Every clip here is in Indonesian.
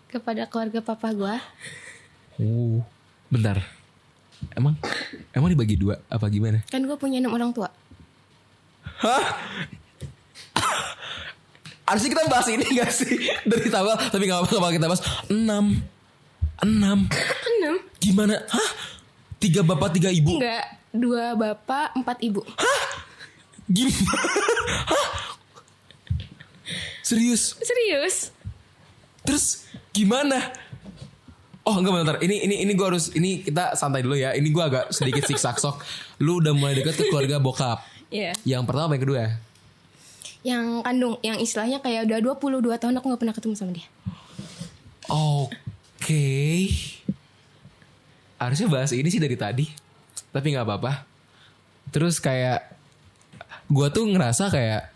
kepada keluarga papa gue. Bentar. Emang dibagi 2 apa gimana? Kan gue punya 6 orang tua. Harusnya kita bahas ini gak sih? Dari awal. Tapi gak apa-apa kita bahas 6. Gimana? 3 bapak 3 ibu? Enggak, 2 bapak 4 ibu. Gimana? Serius? Terus gimana? Oh enggak, bentar. Ini gue harus, ini kita santai dulu ya. Ini gue agak sedikit siksak-sok. Lu udah mulai dekat ke keluarga bokap. Iya. Yang pertama apa yang kedua? Yang kandung, yang istilahnya kayak udah 22 tahun aku gak pernah ketemu sama dia. Oke. Harusnya bahas ini sih dari tadi. Tapi gak apa-apa. Terus kayak gue tuh ngerasa kayak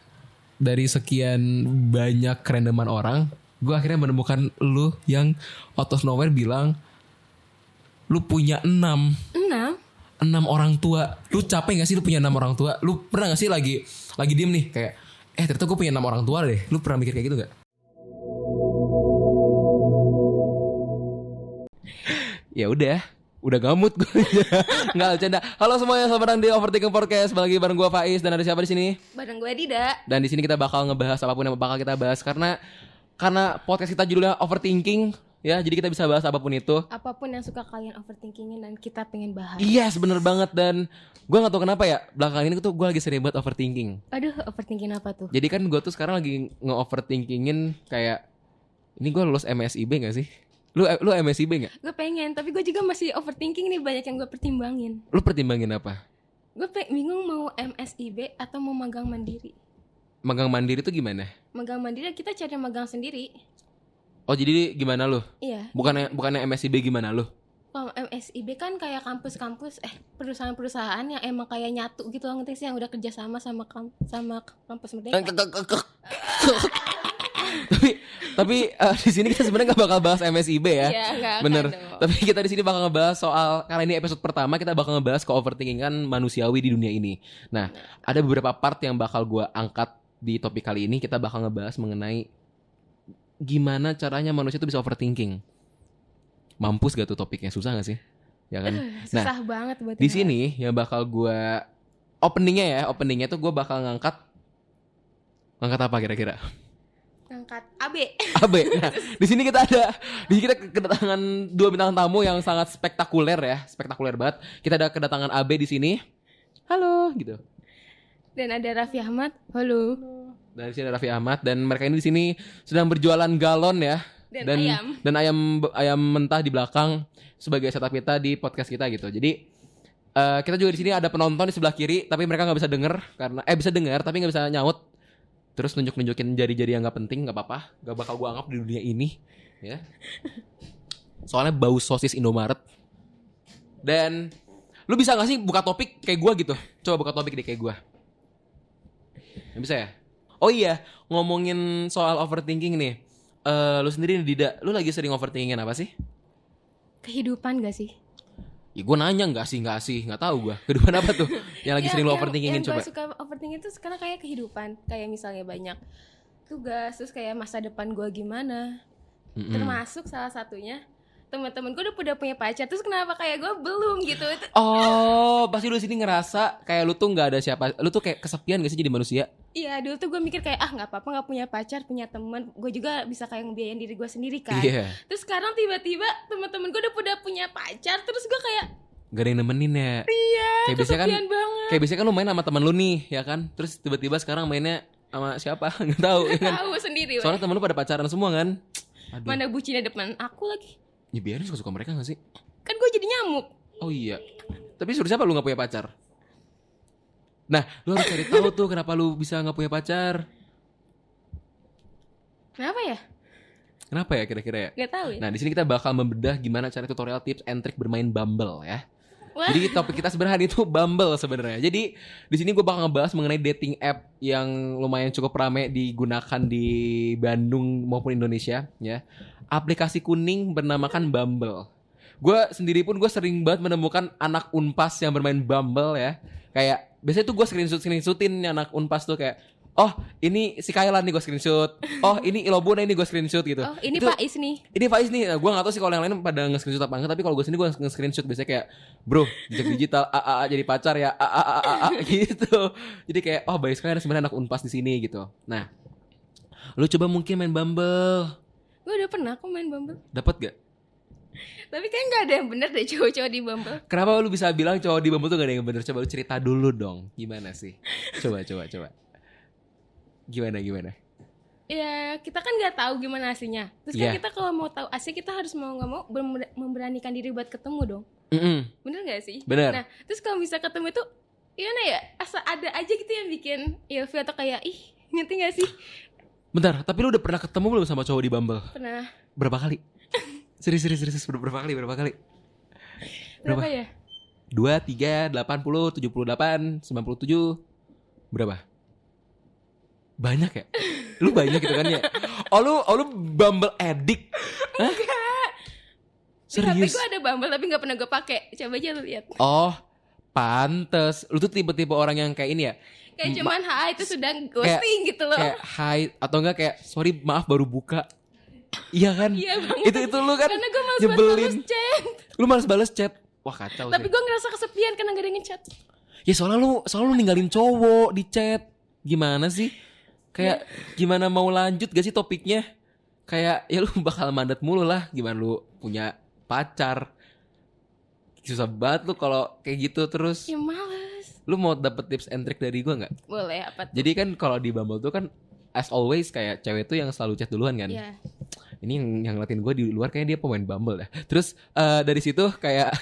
dari sekian banyak kerendaman orang, gue akhirnya menemukan lu yang out of nowhere bilang lu punya 6 orang tua. Lu capek gak sih lu punya 6 orang tua? Lu pernah gak sih lagi diem nih kayak ternyata gue punya 6 orang tua deh. Lu pernah mikir kayak gitu gak? Ya udah gamut gue. Nggak bercanda. Halo semuanya, selamat datang di Overthinking Podcast. Balik lagi bareng gue Faiz dan ada siapa di sini? Bareng gue Dida. Dan di sini kita bakal ngebahas apapun yang bakal kita bahas karena podcast kita judulnya Overthinking ya. Jadi kita bisa bahas apapun itu. Apapun yang suka kalian overthinkingin dan kita pengen bahas. Yes, bener banget. Dan gue nggak tahu kenapa ya belakangan ini tuh gue lagi sering banget overthinking. Aduh, overthinking apa tuh? Jadi kan gue tuh sekarang lagi nge-overthinkingin kayak ini gue lulus MSIB gak sih? Lu MSIB gak? Gue pengen, tapi gue juga masih overthinking nih, banyak yang gue pertimbangin. Lu pertimbangin apa? Gue bingung mau MSIB atau mau magang mandiri. Magang mandiri tuh gimana? Magang mandiri kita cari magang sendiri. Oh jadi gimana lu? Iya. Bukannya MSIB gimana lu? Kalau MSIB kan kayak kampus-kampus, perusahaan-perusahaan yang emang kayak nyatu gitu loh, ngerti sih, yang udah kerjasama sama kampus Merdeka. tapi di sini kita sebenarnya nggak bakal bahas MSIB ya. Iya, nggak akan bener. dong. Tapi kita di sini bakal ngebahas soal, karena ini episode pertama kita bakal ngebahas ke-overthinkingan manusiawi di dunia ini. Nah, ada beberapa part yang bakal gue angkat di topik kali ini. Kita bakal ngebahas mengenai gimana caranya manusia tuh bisa overthinking. Mampus gak tuh topiknya? Susah gak sih? Ya kan? Susah banget buat di sini yang bakal gue openingnya tuh gue bakal ngangkat apa kira-kira? Ngangkat AB. Nah, di sini kita kedatangan 2 bintang tamu yang sangat spektakuler banget. Kita ada kedatangan AB di sini. Halo, gitu. Dan ada Raffi Ahmad. Halo. Dan di sini ada Raffi Ahmad dan mereka ini di sini sedang berjualan galon ya. Dan ayam mentah di belakang sebagai setup kita di podcast kita gitu. Jadi kita juga di sini ada penonton di sebelah kiri, tapi mereka nggak bisa denger karena bisa dengar tapi nggak bisa nyaut. Terus nunjukin jari-jari yang nggak penting, nggak apa-apa, nggak bakal gue anggap di dunia ini, ya. Soalnya bau sosis Indomaret. Dan lu bisa nggak sih buka topik kayak gue gitu? Coba buka topik deh kayak gue. Nggak bisa ya? Oh iya, ngomongin soal overthinking nih. Lu sendiri Dida, lu lagi sering overthinkingin apa sih? Kehidupan gak sih? Ya gue nanya nggak tahu gue. Kehidupan apa tuh yang lagi sering lu overthinkingin coba? Yang gue suka overthinking itu sekarang kayak kehidupan. Kayak misalnya banyak tugas, terus kayak masa depan gue gimana. Termasuk salah satunya teman-teman gue udah punya pacar, terus kenapa kayak gue belum gitu. Oh, pasti lu sini ngerasa kayak lu tuh nggak ada siapa, lu tuh kayak kesepian gak sih jadi manusia? Iya, dulu tuh gue mikir kayak nggak apa-apa nggak punya pacar, punya teman, gue juga bisa kayak ngebiayain diri gue sendiri kan. Iya. Terus sekarang tiba-tiba teman-teman gue udah punya pacar, terus gue kayak gak ada yang nemenin ya. Iya, kayak biasanya kesepian banget. Kayak biasanya kan lu main sama teman lu nih, ya kan? Terus tiba-tiba sekarang mainnya sama siapa? Nggak tahu. Ya kan? Tahu sendiri. Soalnya temen lu pada pacaran semua kan. Aduh. Mana bucinnya depan aku lagi. Ya biarin suka-suka mereka gak sih? Kan gue jadi nyamuk. Oh iya. Tapi suruh siapa lu gak punya pacar? Nah, lu harus cari tahu tuh kenapa lu bisa gak punya pacar. Kenapa ya kira-kira ya? Gak tahu ya. Nah, di sini kita bakal membedah gimana cara tutorial tips and trick bermain Bumble ya. Wah. Jadi topik kita sebenarnya itu Bumble sebenarnya. Jadi di sini gue bakal ngebahas mengenai dating app yang lumayan cukup ramai digunakan di Bandung maupun Indonesia ya. Aplikasi kuning bernamakan Bumble. Gue sendiri pun gue sering banget menemukan anak Unpas yang bermain Bumble ya. Kayak biasanya tuh gue screenshotin anak Unpas tuh kayak, Oh ini si Kailan nih gue screenshot. Oh ini Ilobuna ini gue screenshot gitu. Oh ini itu, Faiz nih. Ini Faiz nih. Gue gak tahu sih kalau yang lain pada nge-screenshot apa enggak. Tapi kalau gue sini gue nge-screenshot biasanya kayak, bro jejak digital jadi pacar ya gitu. Jadi kayak oh Bayu sekarang sebenarnya anak Unpas di sini gitu. Nah lu coba mungkin main Bumble. Gue udah pernah kok main Bumble. Dapat gak? Tapi kan gak ada yang bener deh cowok-cowok di Bumble. Kenapa lu bisa bilang cowok di Bumble tuh gak ada yang bener? Coba lu cerita dulu dong. Gimana sih? Coba. Gimana? Ya kita kan nggak tahu gimana aslinya. Terus kan kita kalau mau tahu asli kita harus mau nggak mau memberanikan diri buat ketemu dong. Bener nggak sih? Bener. Nah terus kalau bisa ketemu itu gimana ya? Asal ada aja gitu yang bikin ilfil atau kayak ngerti nggak sih? Bentar, tapi lu udah pernah ketemu belum sama cowok di Bumble? Pernah. Berapa kali? Serius berapa kali? Berapa ya? 2, 3, 80, 78, 97. Berapa? Banyak ya? Lu banyak gitu kan ya? Oh lu Bumble addict? Hah? Enggak. Serius? Di HP gue ada Bumble tapi gak pernah gue pakai. Coba aja lu lihat. Oh, pantes. Lu tuh tipe-tipe orang yang kayak ini ya? Kayak cuman hai itu sudah ghosting gitu loh. Kayak hai atau enggak kayak sorry maaf baru buka. Iya kan? Iya banget. Itu lu kan karena gue malas nyebelin. balas chat. Lu malas balas chat. Wah kacau tapi sih. gue ngerasa kesepian karena gak ada yang ngechat. Ya soalnya lu ninggalin cowok di chat. Gimana sih? Kayak gimana mau lanjut gak sih topiknya? Kayak ya lu bakal mandat mulu lah. Gimana lu punya pacar? Susah banget lu kalau kayak gitu terus. Ya males. Lu mau dapet tips and trick dari gue gak? Boleh apa tuh? Jadi kan kalau di Bumble tuh kan as always kayak cewek tuh yang selalu chat duluan kan. Iya. Ini yang ngeliatin gue di luar kayaknya dia pemain Bumble dah. Terus dari situ kayak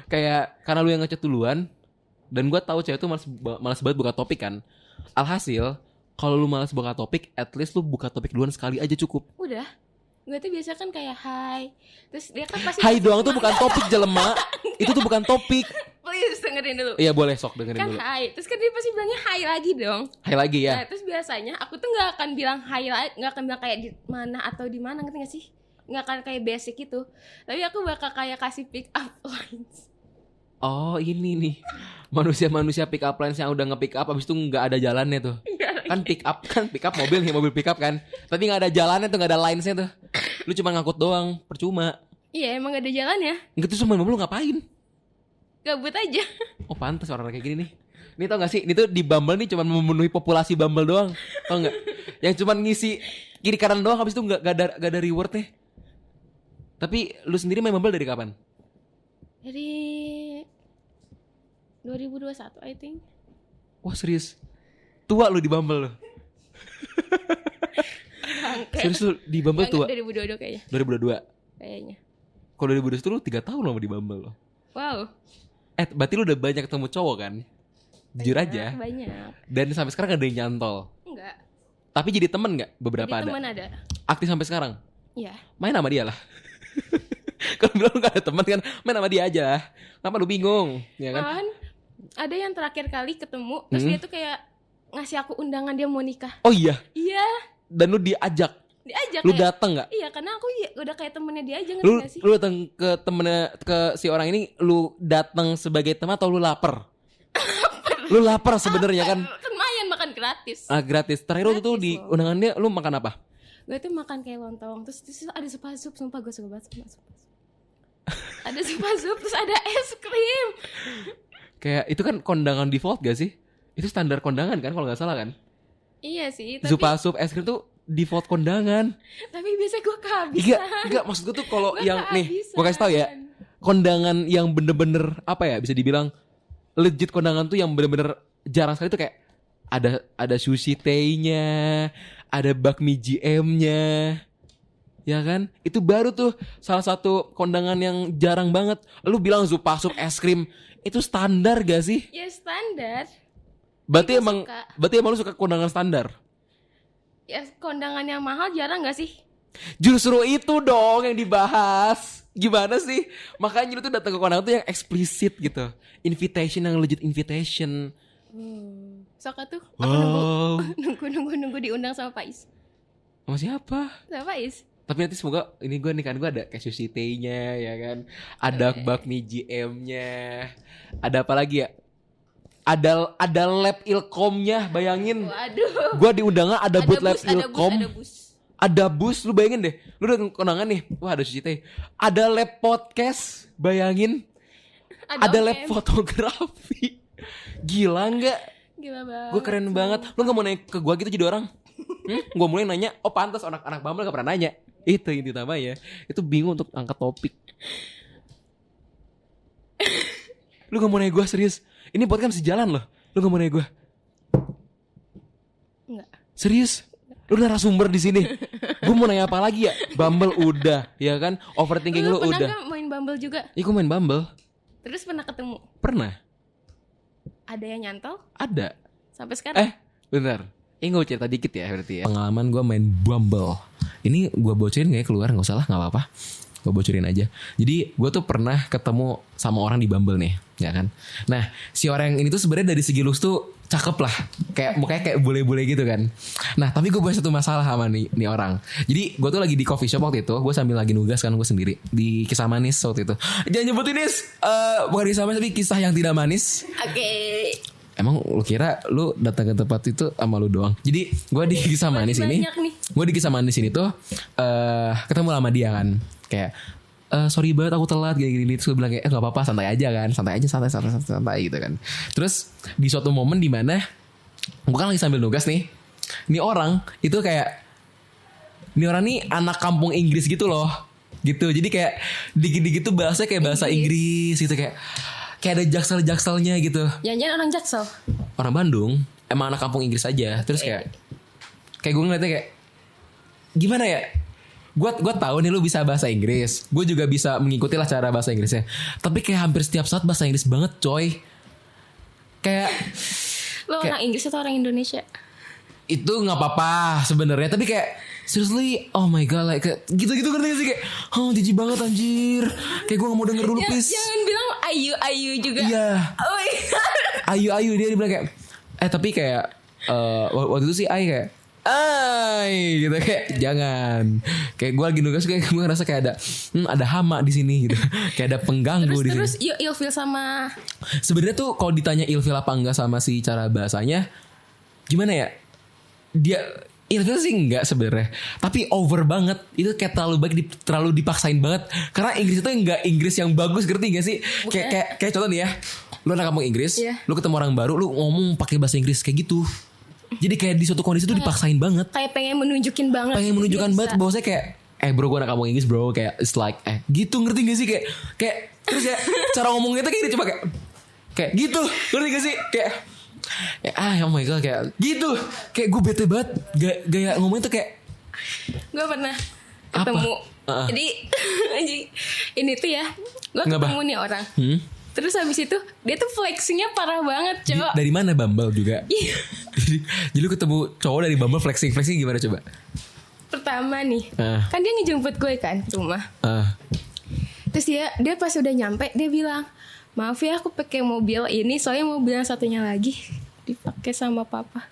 kayak karena lu yang ngechat duluan dan gue tahu cewek tuh malas banget buka topik kan. Alhasil kalau lu malas buka topik, at least lu buka topik duluan sekali aja cukup. Udah. Gue tuh biasa kan kayak hai. Terus dia kan pasti Hai doang tuh bukan topik jelema. Itu tuh bukan topik. Please dengerin dulu. Iya boleh sok dengerin Kan dulu. hai. Terus kan dia pasti bilangnya hai lagi dong. Hai lagi ya. Nah, terus biasanya aku tuh nggak akan bilang hai lagi, nggak akan bilang kayak di mana atau di mana, ngerti nggak sih? Nggak akan kayak basic gitu. Tapi aku bakal kayak kasih pick up lines. Oh ini nih manusia pick up lines yang udah nge-pick up abis itu nggak ada jalannya tuh. Kan pick up mobil nih, mobil pick up kan. Tapi nggak ada jalannya tuh, nggak ada linesnya tuh. Lu cuma ngangkut doang, percuma. Iya emang gak ada jalannya. Nggak tuh sama lu ngapain? Gabut aja. Oh pantas orang kayak gini nih. Ini tau gak sih, ini tuh di Bumble nih cuma memenuhi populasi Bumble doang. Tau gak? Yang cuma ngisi kiri kanan doang habis itu gak ada rewardnya. Tapi lu sendiri main Bumble dari kapan? Dari 2021 I think. Wah serius? Tua lu di Bumble lu? Serius lu di Bumble tua? 2022 kayaknya. 2022? Kayaknya. Kalau 2021 lu 3 tahun lama di Bumble lo. Wow. Berarti lu udah banyak ketemu cowok kan? Jujur aja. Banyak. Dan sampai sekarang gak ada yang nyantol? Enggak. Tapi jadi temen gak? Beberapa jadi ada? temen ada. Aktif sampai sekarang? Iya. Main sama dia lah. Kalau bilang lu gak ada teman kan, main sama dia aja. Kenapa lu bingung? Ya kan? Malahan ada yang terakhir kali ketemu, terus dia tuh kayak ngasih aku undangan dia mau nikah. Oh iya? Iya. Dan lu diajak? Diajak. Lu kayak, dateng gak? Iya, karena aku udah kayak temennya dia aja, ngerti Lu, gak sih? lu datang ke temennya, ke si orang ini, lu datang sebagai teman atau lu lapar? Lu lapar sebenarnya kan? Lumayan makan gratis. Gratis. Terakhir waktu itu di undangan dia, lu makan apa? Gue tuh makan kayak lontong, terus ada sup, sumpah gue suka banget sup. Ada sup, terus ada es krim. Kayak itu kan kondangan default gak sih? Itu standar kondangan kan kalau gak salah kan? Iya sih, tapi Sup, es krim tuh default kondangan. Tapi biasa gue kehabisan. Enggak, maksud gue tuh kalau Gua yang nih, kehabisan. gue kasih tau ya, kondangan yang bener-bener apa ya, bisa dibilang legit kondangan tuh yang bener-bener jarang sekali tuh kayak ada sushi teh-nya, ada bakmi GM-nya. Ya kan? Itu baru tuh salah satu kondangan yang jarang banget. Lu bilang sup, es krim, itu standar gak sih? Ya standar. Berarti Gua emang lu suka kondangan standar? Ya kondangan yang mahal jarang gak sih? Justru itu dong yang dibahas. Gimana sih? Makanya lu tuh datang ke kondangan tuh yang eksplisit gitu. Invitation yang legit invitation. Soalnya tuh Wow. aku nunggu diundang sama Faiz. Sama siapa? Sama Faiz. Tapi nanti semoga ini gue nih kan gue ada kayak sushi teh-nya ya kan. Ada bakmi GM-nya. Ada apa lagi ya? ada lab ilkomnya, bayangin. Waduh. Gua di undangan ada buat lab ilkom. Ada bus, lu bayangin deh. Lu udah kondangan nih. Wah, ada suci teh. Ada lab podcast, bayangin. Ada lab fotografi. Gila enggak? Gila banget. Gue keren banget. Lu gak mau nanya ke gue gitu jadi orang? Gue mulai nanya. Oh pantas anak-anak Bumble gak pernah nanya. Itu inti utamanya. Itu bingung untuk angkat topik. Lu gak mau nanya gue serius? Ini podcast sejalan loh. Lu gak mau nanya gue? Enggak. Serius? Lu narasumber di sini. Gue mau nanya apa lagi ya? Bumble udah, ya kan? Overthinking lu udah. Pernah gak main Bumble juga? Iya, gue main Bumble. Terus pernah ketemu? Pernah. Ada yang nyantol? Ada. Sampai sekarang? Bentar. Ini gue cerita dikit ya berarti ya. Pengalaman gue main Bumble. Ini gue bocorin gak ya keluar? Gak usah lah, gak apa-apa. Gue bocorin aja. Jadi gue tuh pernah ketemu sama orang di Bumble nih, ya kan. Nah si orang ini tuh sebenarnya dari segi looks tuh cakep lah, kayak mukanya kayak bule-bule gitu kan. Nah tapi gue punya satu masalah sama nih orang. Jadi gue tuh lagi di coffee shop waktu itu. Gue sambil lagi nugas kan, gue sendiri di Kisah Manis waktu itu. Jangan nyebutin Nis, bukan Kisah Manis tapi Kisah yang Tidak Manis. Oke. Emang lu kira lu datang ke tempat itu sama lu doang? Jadi gue di Kisah Manis ini, gue di Kisah Manis ini tuh ketemu sama dia kan. Kayak sorry banget aku telat gini-gini. Terus gue bilang kayak gak apa-apa, santai aja kan. Santai gitu kan. Terus di suatu momen dimana gue kan lagi sambil nugas nih. Ini orang itu kayak, ini orang nih anak kampung Inggris gitu loh. Gitu. Jadi kayak dikit-dikit tuh bahasanya kayak bahasa Inggris gitu. Kayak ada jaksel-jakselnya gitu. Jangan-jangan orang Jaksel? Orang Bandung. Emang anak kampung Inggris aja. Terus kayak gue ngeliatnya kayak gimana ya? Gue tahu nih lu bisa bahasa Inggris. Gue juga bisa mengikuti lah cara bahasa Inggrisnya. Tapi kayak hampir setiap saat bahasa Inggris banget coy. Kayak lo orang Inggris atau orang Indonesia? Itu gak apa-apa sebenarnya. Tapi kayak seriously, oh my god, like gitu-gitu ngerti gak sih? Kayak jijik banget anjir. Kayak gue gak mau denger dulu please. Jangan bilang ayu juga. Iya. Oh my god. Ayu dia bilang kayak tapi kayak waktu itu sih kayak gitu, kayak jangan. Kayak gue lagi nugas, kayak gue ngerasa kayak ada hama di sini gitu. Kayak ada pengganggu di sini. Terus ilfil sama. Sebenarnya tuh kalau ditanya ilfil apa enggak sama si cara bahasanya, gimana ya? Dia ilfil sih enggak sebenarnya, tapi over banget. Itu kayak terlalu dipaksain banget. Karena Inggris itu enggak Inggris yang bagus, ngerti gak sih? Kayak contoh nih ya, lu anak kampung Inggris, lu ketemu orang baru, lu ngomong pakai bahasa Inggris kayak gitu. Jadi kayak di suatu kondisi tuh dipaksain banget. Kayak pengen menunjukin banget bahwa saya kayak bro gue anak kampung Inggris bro, kayak it's like gitu, ngerti gak sih? Kayak terus ya cara ngomongnya tuh kayak cuma kayak gitu, ngerti gak sih? Kayak oh my god, kayak gitu. Kayak gue bete banget gaya ngomongnya tuh kayak. Gue pernah ketemu. Jadi ini tuh ya, gue ketemu nih orang. Terus habis itu dia tuh flexingnya parah banget, cowok. Dari mana, Bumble juga? jadi lu ketemu cowok dari Bumble flexing gimana coba? Pertama nih, kan dia ngejemput gue kan ke rumah. Terus dia pas udah nyampe dia bilang, maaf ya aku pakai mobil ini soalnya mobil yang satunya lagi dipakai sama papa.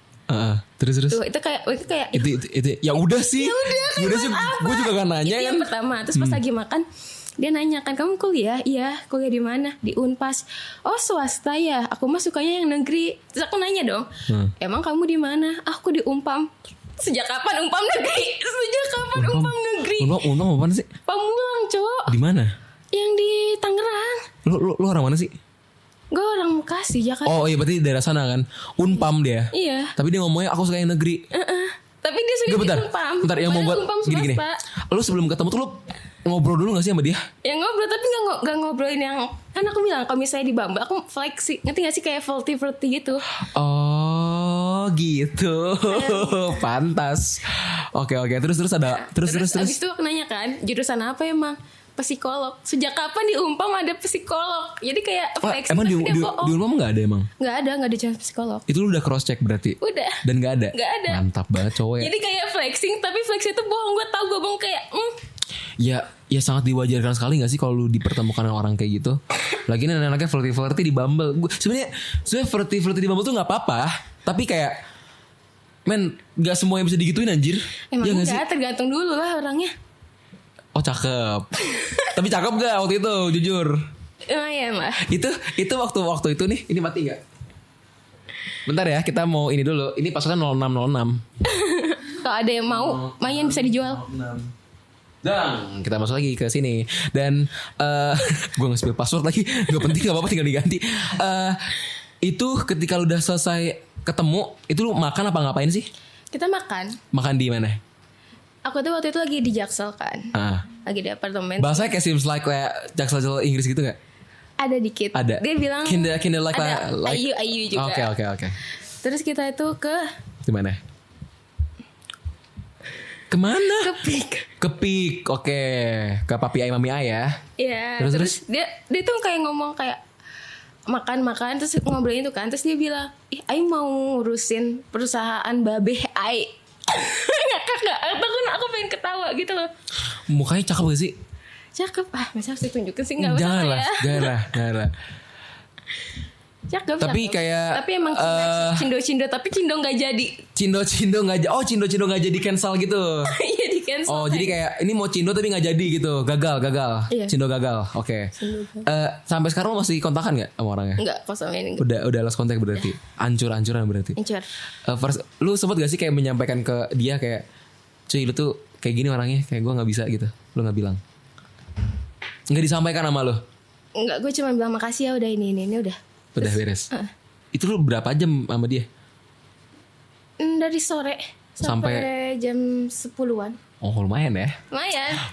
Terus tuh, itu kayak itu ya udah sih. Ya udah sih, gue juga kan nanya itu kan. Yang pertama, terus pas lagi makan dia nanya kan, kamu kuliah? Iya, kuliah di mana? Di Unpas. Oh swasta ya, aku mah sukanya yang negeri. Terus aku nanya dong, emang kamu di mana? Aku di Umpam. Sejak kapan Umpam negeri? Umpam negeri? Umpam apaan sih? Pamulang cowok. Di mana? Yang di Tangerang. Lu orang mana sih? Gue orang Bekasi, Jakarta. Oh iya, berarti daerah sana kan. Unpam dia. Iya. Tapi dia ngomongnya aku suka yang negeri. Tapi dia suka di Unpam. Bentar, yang mau buat gini. Lu sebelum ketemu tuh lu ngobrol dulu gak sih sama dia? Ya ngobrol, tapi gak ngobrolin yang, kan aku bilang kalau misalnya di Bumble aku flexi, ngerti gak sih, kayak flirty gitu. Oh gitu. Pantas. Oke. Terus ada terus. Abis itu aku nanya kan, jurusan apa emang? Psikolog. Sejak kapan di Umpam ada psikolog? Jadi kayak flexi. Emang di Umpam gak ada emang? Gak ada jurusan psikolog. Itu lu udah cross check berarti? Udah. Dan gak ada? Gak ada. Mantap banget cowok ya. Jadi kayak flexing, tapi flexing itu bohong. Gue tau gue bohong kayak Ya sangat diwajarkan sekali gak sih kalau lu dipertemukan dengan orang kayak gitu. Lagi ini anaknya flirty di Bumble. Sebenarnya flirty di Bumble tuh gak apa-apa. Tapi kayak gak semua yang bisa digituin anjir. Emang ya enggak, tergantung dulu lah orangnya. Oh cakep. Tapi cakep gak waktu itu, jujur? Lumayan lah. Itu waktu itu nih, ini mati gak? Bentar ya, kita mau ini dulu. Ini passwordnya 0606. Kalau ada yang mau, main bisa dijual. Dan kita masuk lagi ke sini. Dan gue nge-spill password lagi. Gak penting, gak apa-apa, tinggal diganti. Itu ketika lu udah selesai ketemu, itu lu makan apa ngapain sih? Kita makan. Makan di mana? Aku tuh waktu itu lagi di Jaksel kan. Lagi di apartemen. Bahasanya kayak seems like Jaksel Inggris gitu gak? Ada dikit. Ada. Dia bilang Kinder like ada ayu juga. Oke. Terus kita itu ke di mana? Kemana? Kepik. Oke. Ke Papi Ai Mami Ai ya. Iya. Terus dia tuh kayak ngomong kayak makan terus ngobrolin itu kan. Terus dia bilang, "Ih, Ai mau ngurusin perusahaan Babe Ai." Aku pengen ketawa gitu loh. Mukanya cakep gak sih? Cakep. Masa harus ditunjukin sih? Gak Jangan. Cakep. Tapi kayak tapi emang cindo tapi cindo nggak jadi. Cindo nggak jadi cancel gitu. Iya di cancel. Oh jadi kayak ini mau cindo tapi nggak jadi gitu. Gagal. Iya. Cindo gagal. Oke. Sampai sekarang masih kontakan nggak sama orangnya? Enggak, kok sama ini. Udah lost contact berarti. Ancuran berarti. Hancur. First, lu sempat gak sih kayak menyampaikan ke dia kayak, cuy lu tuh kayak gini orangnya, kayak gue nggak bisa gitu. Lu nggak bilang? Nggak disampaikan sama lu? Enggak, gue cuma bilang makasih ya udah ini udah. Udah beres. Itu lu berapa jam sama dia? Dari sore sampai jam 10-an. Oh lumayan ya.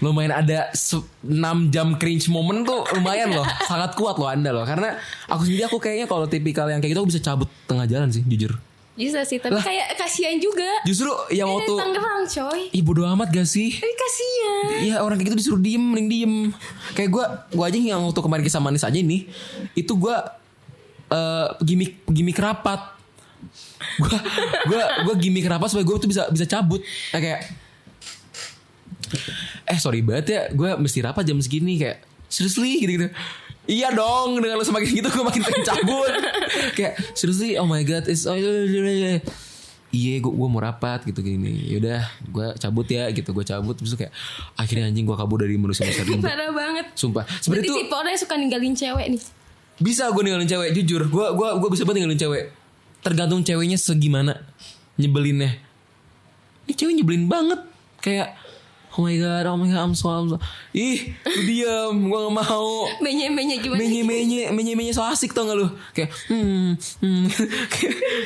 Lumayan ada 6 jam cringe moment tuh lumayan loh. Sangat kuat loh Anda loh. Karena aku sendiri kayaknya kalau tipikal yang kayak gitu aku bisa cabut tengah jalan sih jujur. Bisa sih tapi kayak kasihan juga. Justru yang waktu Tangerang coy. Ih bodo amat gak sih? Kasihan. Iya orang kayak gitu disuruh diem, mending diem. Kayak gue aja yang waktu kemarin kisah manis aja ini, itu gue gimmick rapat. Gue gimmick rapat supaya gue tuh bisa cabut. Kayak sorry banget ya, gue mesti rapat jam segini, kayak seriously gitu. Iya dong, dengan lo semakin gitu gue makin pengen cabut. Kayak seriously, oh my god, iya gue mau rapat gitu gini. Yaudah gue cabut ya gitu. Gue cabut terus kayak akhirnya anjing gue kabur dari manusia besar ini. Parah banget. Sumpah. Sebenarnya tuh tipe orang yang suka ninggalin cewek nih. Bisa gue ninggalin cewek, jujur. Gue bisa banget ninggalin cewek. Tergantung ceweknya segimana nyebelinnya. Ini cewek nyebelin banget. Kayak oh my god, I'm so. Ih, lu diam, gue gak mau. Menye gimana? Menye so asik tau gak lu? Kayak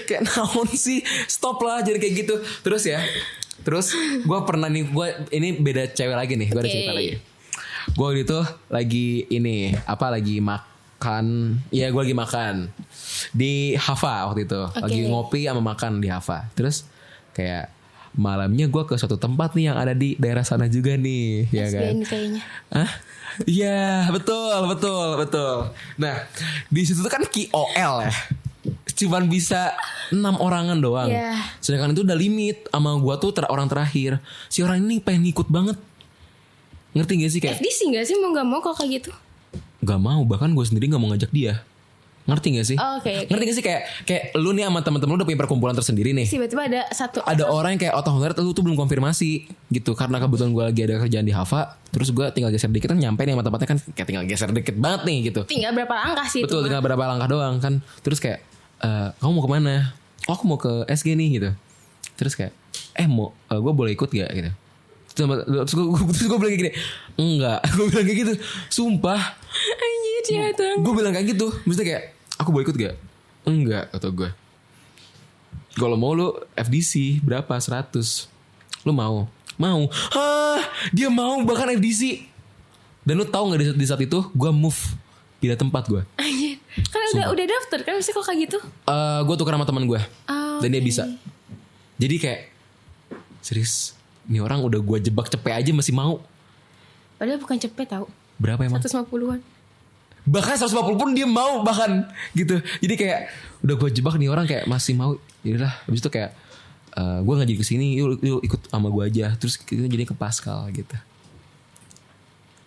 kayak naon sih. Stop lah jangan kayak gitu. Terus gue pernah nih, ini beda cewek lagi nih. Gue ada cerita lagi. Gue gitu lagi makan. Ya gue lagi makan di Hava waktu itu. Lagi ngopi sama makan di Hava. Terus kayak malamnya gue ke suatu tempat nih yang ada di daerah sana juga nih, ya kan? Kayaknya. Iya, betul. Nah, di situ tuh kan KOL ya. Cuman bisa 6 orangan doang. Yeah. Sedangkan itu udah limit sama gue tuh orang terakhir. Si orang ini pengen ngikut banget. Ngerti gak sih kayak? FDC gak sih mau gak mau kok kayak gitu? Gak mau, bahkan gue sendiri gak mau ngajak dia. Ngerti gak sih? Okay. Ngerti gak sih kayak lu nih sama temen-temen lu udah punya perkumpulan tersendiri nih. Tiba-tiba ada orang yang kayak otomatis lu tuh belum konfirmasi gitu. Karena kebetulan gue lagi ada kerjaan di Hava. Terus gue tinggal geser dikit kan nyampe nih sama tempatnya kan. Kayak tinggal geser dikit banget nih gitu. Tinggal berapa langkah sih. Betul, tinggal berapa langkah doang kan. Terus kayak kamu mau kemana? Oh aku mau ke SG nih gitu. Terus kayak gue boleh ikut gak gitu. Terus gue bilang kayak gini, enggak. Gue bilang kayak gitu, sumpah. Gue bilang kayak gitu, maksudnya kayak aku boleh ikut gak? Enggak, kata gue. Kalau mau lu FDC berapa? 100. Lu mau? Mau. Dia mau bahkan FDC. Dan lu tahu gak di saat itu gue move pindah tempat gue. Kan udah daftar kan bisa kok kayak gitu. Gue tuker sama teman gue. Dan dia bisa. Jadi kayak serius, ini orang udah gue jebak cepet aja masih mau. Padahal bukan cepet tau. Berapa emang? 150-an. Bahkan 150 pun dia mau bahkan gitu. Jadi kayak udah gue jebak nih orang kayak masih mau. Yaudah habis itu kayak gue gak jadi kesini, yuk ikut sama gue aja. Terus kita jadi ke Pascal gitu.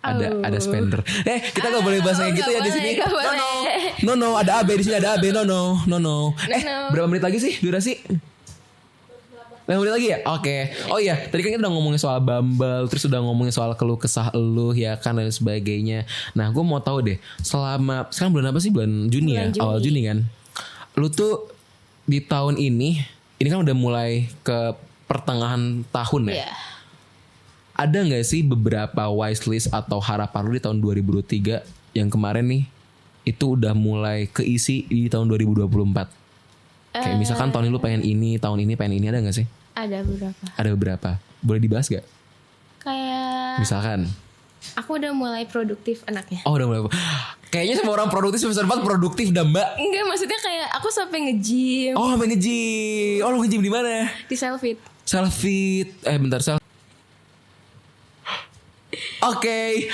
Ada spender. Kita gak boleh bahas kayak gitu ya di sini. No, ada AB di sini, ada AB. No. Berapa menit lagi sih durasi? 5 menit lagi ya? Oke. Oh iya, tadi kan kita udah ngomongin soal Bumble, terus udah ngomongin soal keluh kesah lu ya kan dan sebagainya. Nah, gue mau tahu deh, sekarang bulan apa sih? Bulan Juni ya? Awal Juni kan. Lu tuh di tahun ini kan udah mulai ke pertengahan tahun ya. Yeah. Ada nggak sih beberapa wishlist atau harapan lu di tahun 2023 yang kemarin nih itu udah mulai keisi di tahun 2024? Kayak misalkan tahun ini lu pengen ini, tahun ini pengen ini, ada gak sih? Ada beberapa. Ada beberapa. Boleh dibahas gak? Kayak Misalkan aku udah mulai produktif anaknya. Oh udah mulai. Kayaknya semua orang produktif semester 4 produktif dah mbak. Enggak, maksudnya kayak aku sampai nge-gym. Oh sampai nge-gym. Oh lu nge-gym di mana? Di Selfit. Selfit. Bentar Oke.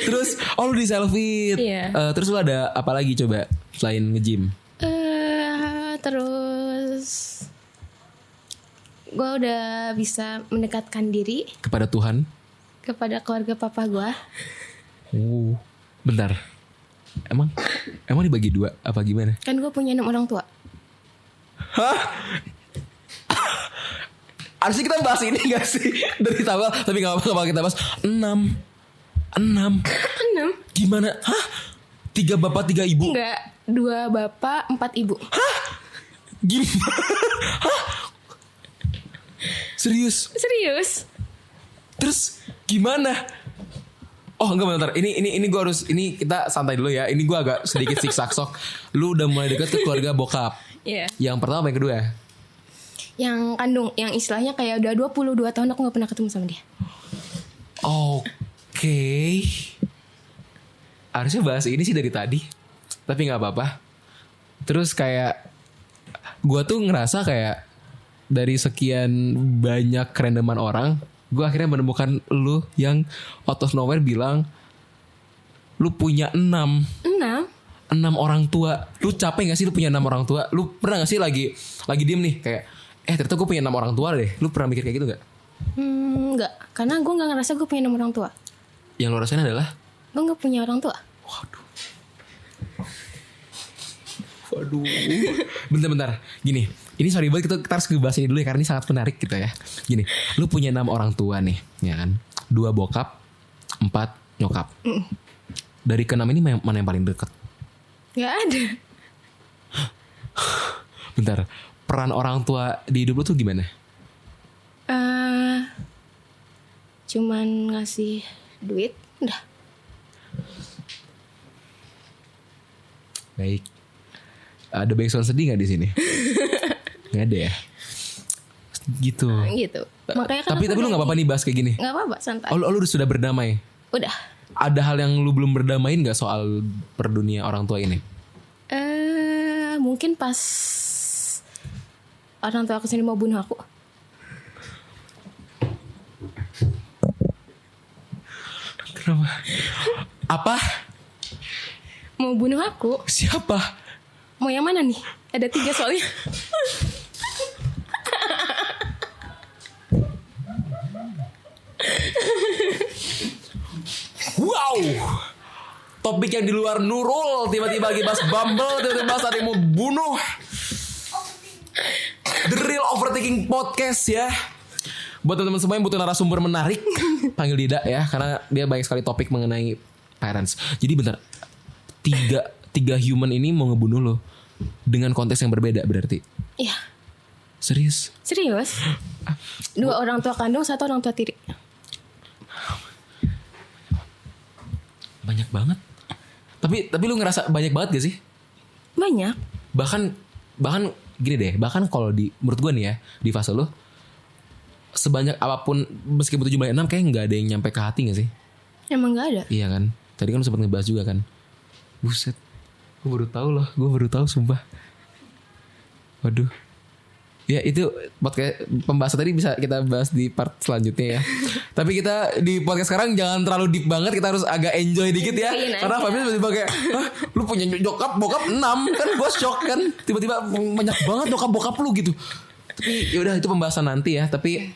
Terus lu di Selfit. Iya. Terus lu ada apa lagi coba selain nge-gym? Terus gue udah bisa mendekatkan diri Kepada Tuhan. kepada keluarga papa gue. Bentar. Emang dibagi 2 apa gimana? Kan gue punya 6 orang tua. Hah? Harusnya kita bahas ini gak sih? Dari tabel. Tapi gak apa-apa kita bahas 6. Gimana? Hah? 3 bapak 3 ibu? Enggak, 2 bapak 4 ibu. Hah? Gimana? Hah? Serius? Terus gimana? Oh enggak bentar. Ini gue harus, ini kita santai dulu ya. Ini gue agak sedikit siksak-sok. Lu udah mulai dekat ke keluarga bokap. Iya. Yang pertama apa yang kedua? Yang kandung, yang istilahnya kayak udah 22 tahun aku gak pernah ketemu sama dia. Oke. Harusnya bahas ini sih dari tadi. Tapi gak apa-apa. Terus kayak gue tuh ngerasa kayak dari sekian banyak kerendaman orang, gue akhirnya menemukan lu yang out of nowhere bilang lu punya 6 orang tua. Lu capek gak sih lu punya 6 orang tua? Lu pernah gak sih lagi diem nih kayak ternyata gue punya 6 orang tua deh. Lu pernah mikir kayak gitu gak? Enggak, karena gue gak ngerasa gue punya 6 orang tua. Yang lu rasain adalah gue gak punya orang tua. Waduh. Bentar. Gini, ini sorry banget kita harus ngebahas ini dulu ya karena ini sangat menarik gitu ya. Gini, lu punya 6 orang tua nih, ya kan? 2 bokap, 4 nyokap. Dari ke-6 ini mana yang paling dekat? Gak ada. Bentar, peran orang tua di hidup lu tuh gimana? Cuman ngasih duit, udah. Baik. Ada backsound sedih gak di sini? Gak ada ya? Gitu. Makanya kan tapi lu gak apa-apa nih bahas kayak gini? Gak apa-apa, santai. Oh lu sudah berdamai? Udah. Ada hal yang lu belum berdamain gak soal perdunia orang tua ini? Mungkin pas orang tua aku sendiri mau bunuh aku. Kenapa? Apa? Mau bunuh aku? Siapa? Mau yang mana nih? Ada 3 soalnya. Wow. Topik yang di luar Nurul. Tiba-tiba lagi bahas Bumble. Tiba-tiba bahas ada yang mau bunuh. The Real Overthinking Podcast ya. Buat teman-teman semua yang butuh narasumber menarik, panggil Dida ya. Karena dia banyak sekali topik mengenai parents. Jadi bentar, tiga human ini mau ngebunuh lo dengan konteks yang berbeda berarti? Iya. Serius? 2 orang tua kandung, 1 orang tua tiri. Banyak banget. Tapi lu ngerasa banyak banget gak sih? Banyak. Bahkan gini deh, bahkan kalau menurut gue nih ya, di fase lu sebanyak apapun meskipun 7 6 kayak nggak ada yang nyampe ke hati gak sih? Emang nggak ada. Iya kan? Tadi kan lu sempat ngebahas juga kan. Buset. Gue baru tahu sumpah. Waduh. Ya itu podcast pembahasan tadi bisa kita bahas di part selanjutnya ya. Tapi kita di podcast sekarang jangan terlalu deep banget, kita harus agak enjoy dikit ya. Karena Fabio tiba-tiba kayak, lu punya bokap 6 kan, gue shock kan. Tiba-tiba banyak banget bokap lu gitu. Tapi yaudah itu pembahasan nanti ya. Tapi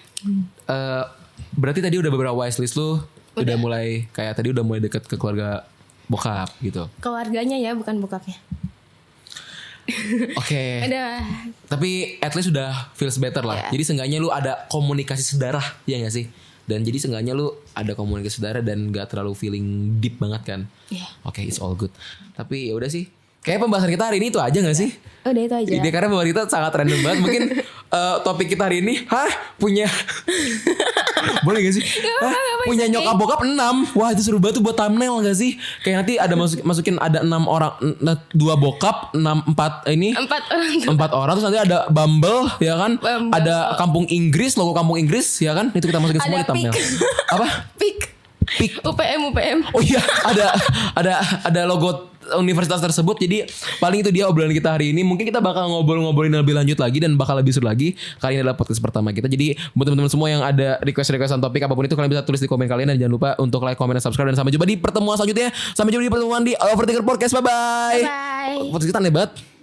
berarti tadi udah beberapa wishlist lu udah mulai kayak tadi udah mulai deket ke keluarga bokap gitu. Keluarganya ya, bukan bokapnya. Oke. Udah. Tapi at least udah feels better lah. Yeah. Jadi seenggaknya lu ada komunikasi sedarah, ya gak sih? Dan jadi seenggaknya lu ada komunikasi sedarah dan gak terlalu feeling deep banget kan? Iya. Oke, it's all good. Tapi ya udah sih. Kayak pembahasan kita hari ini itu aja gak sih? Udah itu aja. Ini karena pembahasan kita sangat random banget. Mungkin topik kita hari ini, punya boleh gak sih? Punya nyokap bokap 6. Wah itu seru banget tuh buat thumbnail gak sih? Kayak nanti ada masukin ada 6 orang, 2 bokap, 4 orang. Terus nanti ada Bumble ya kan? Bumble. Ada kampung Inggris, logo kampung Inggris ya kan? Itu kita masukin semua di thumbnail. Apa? Pik. UPM. Oh iya, ada logo universitas tersebut. Jadi paling itu dia obrolan kita hari ini. Mungkin kita bakal ngobrolin lebih lanjut lagi dan bakal lebih seru lagi. Kali ini adalah podcast pertama kita. Jadi buat teman-teman semua yang ada requestan topik apapun itu, kalian bisa tulis di komen kalian. Dan jangan lupa untuk like, comment, dan subscribe. Dan sampai jumpa di pertemuan selanjutnya. Sampai jumpa di pertemuan di Overthinker Podcast. Bye bye. Bye. Podcast kita aneh banget.